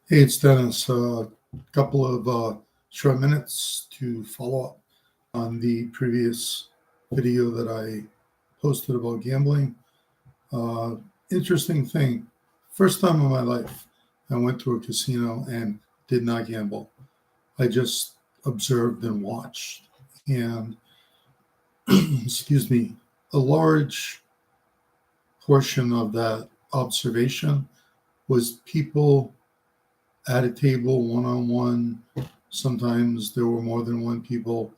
Hey, it's Dennis. A couple of short minutes to follow up on the previous video that I posted about gambling. Uh, Interesting thing. First time in my life, I went to a casino and did not gamble. I just observed and watched. And, excuse me, a large portion of that observation was people at a table one on one. Sometimes there were more than one people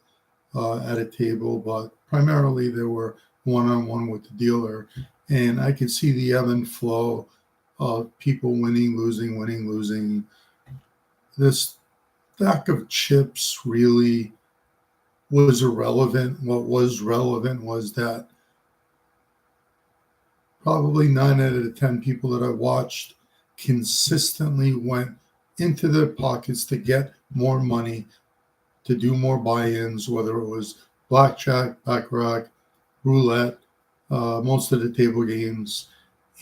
at a table, but primarily there were one on one with the dealer. And I could see the ebb and flow of people winning, losing, winning, losing. This stack of chips really was irrelevant. What was relevant was that probably 9 out of the 10 people that I watched consistently went into their pockets to get more money, to do more buy-ins, whether it was blackjack, baccarat, roulette, most of the table games,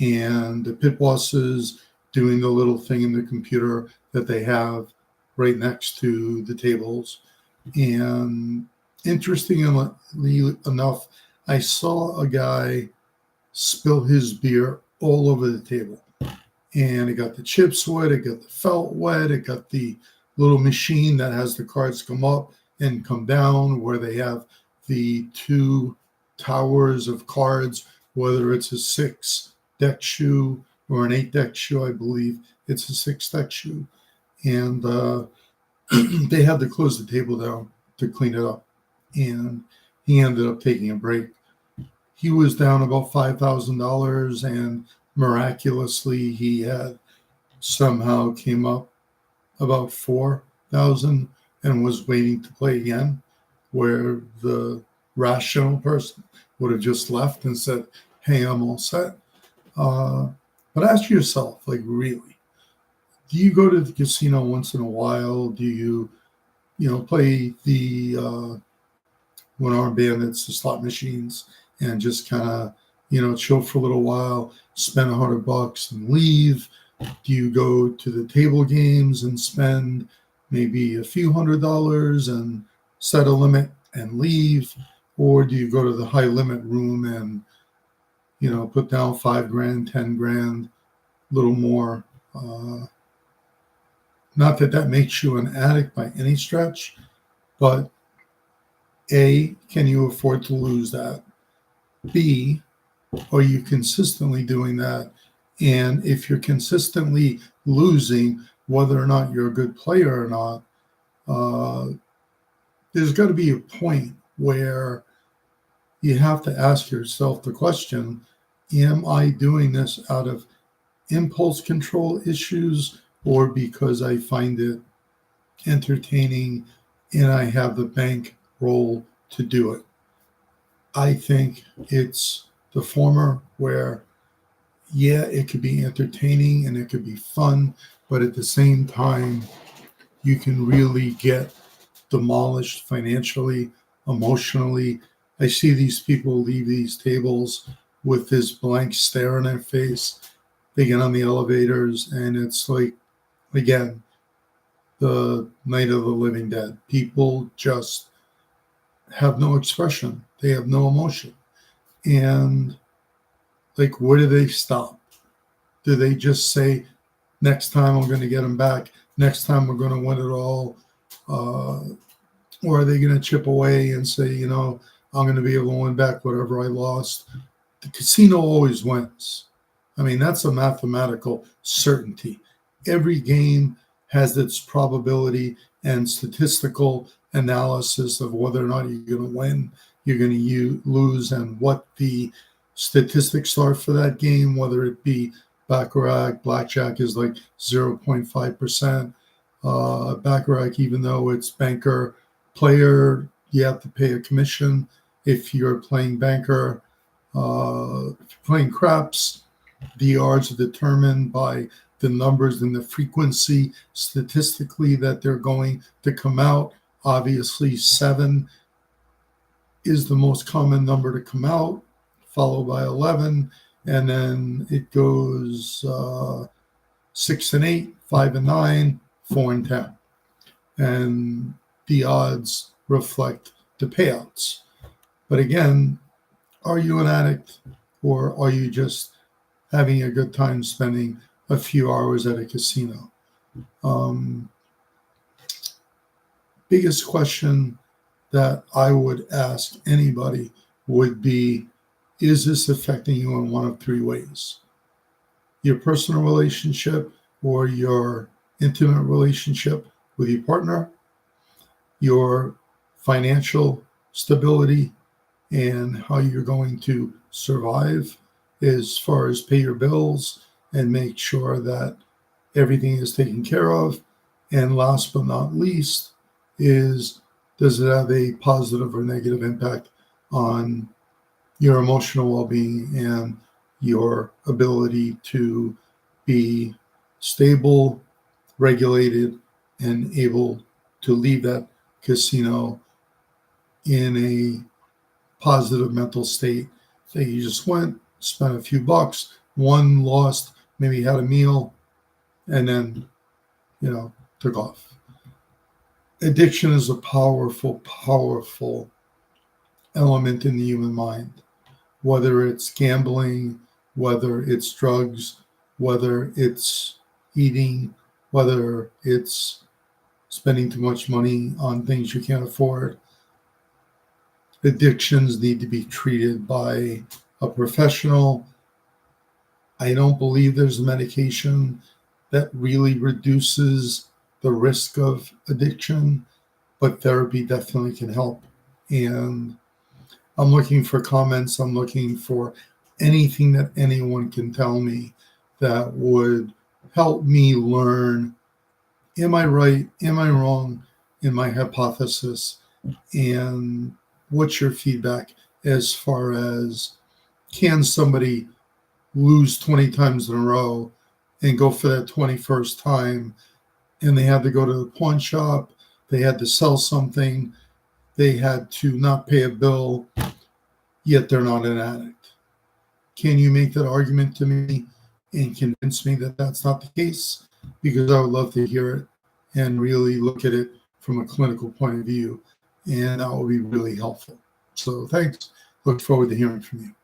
and the pit bosses doing the little thing in the computer that they have right next to the tables. And interestingly enough, I saw a guy spill his beer all over the table. And it got the chips wet, it got the felt wet, it got the little machine that has the cards come up and come down, where they have the two towers of cards, whether it's a 6 deck shoe or an 8 deck shoe. I believe it's a 6 deck shoe. And they had to close the table down to clean it up. And he ended up taking a break. He was down about $5,000, and miraculously he had somehow came up about 4,000 and was waiting to play again, where the rational person would have just left and said, hey, I'm all set. But ask yourself, like, really, do you go to the casino once in a while? Do you play the one-armed bandits, the slot machines, and just kind of chill for a little while, spend $100 and leave? Do you go to the table games and spend maybe a few $100s and set a limit and leave? Or do you go to the high limit room and put down $5,000, $10,000, a little more? Not that that makes you an addict by any stretch, but A, can you afford to lose that? B, are you consistently doing that? And if you're consistently losing, whether or not you're a good player or not, there's got to be a point where you have to ask yourself the question, am I doing this out of impulse control issues or because I find it entertaining and I have the bankroll to do it? I think it's the former, where yeah, it could be entertaining and it could be fun, but at the same time, you can really get demolished financially, emotionally. I see these people leave these tables with this blank stare on their face. They get on the elevators, and it's like, again, the night of the living dead. People just have no expression, they have no emotion. And like, where do they stop? Do they just say, next time I'm going to get them back, next time we're going to win it all? Or are they going to chip away and say, I'm going to be able to win back whatever I lost? The casino always wins. I mean, that's a mathematical certainty. Every game has its probability and statistical analysis of whether or not you're going to win, you're going to lose, and what the statistics are for that game, whether it be baccarat, blackjack is like 0.5%. Baccarat, even though it's banker player, you have to pay a commission. If you're playing banker, if you're playing craps, the odds are determined by the numbers and the frequency statistically that they're going to come out. Obviously, 7 is the most common number to come out, followed by 11, and then it goes 6 and 8, 5 and 9, 4 and 10. And the odds reflect the payouts. But again, are you an addict, or are you just having a good time spending a few hours at a casino? Biggest question that I would ask anybody would be, is this affecting you in one of three ways? Your personal relationship or your intimate relationship with your partner, your financial stability, and how you're going to survive as far as pay your bills and make sure that everything is taken care of. And last but not least is, does it have a positive or negative impact on your emotional well-being and your ability to be stable, regulated, and able to leave that casino in a positive mental state that you just went, spent a few bucks, won, lost, maybe had a meal, and then, took off. Addiction is a powerful, powerful element in the human mind, whether it's gambling, whether it's drugs, whether it's eating, whether it's spending too much money on things you can't afford. Addictions need to be treated by a professional. I don't believe there's a medication that really reduces the risk of addiction, but therapy definitely can help. And I'm looking for comments. I'm looking for anything that anyone can tell me that would help me learn, am I right? Am I wrong in my hypothesis? And what's your feedback as far as, can somebody lose 20 times in a row and go for that 21st time, and they had to go to the pawn shop, they had to sell something, they had to not pay a bill, yet they're not an addict? Can you make that argument to me and convince me that that's not the case? Because I would love to hear it and really look at it from a clinical point of view, and that will be really helpful. So thanks. Look forward to hearing from you.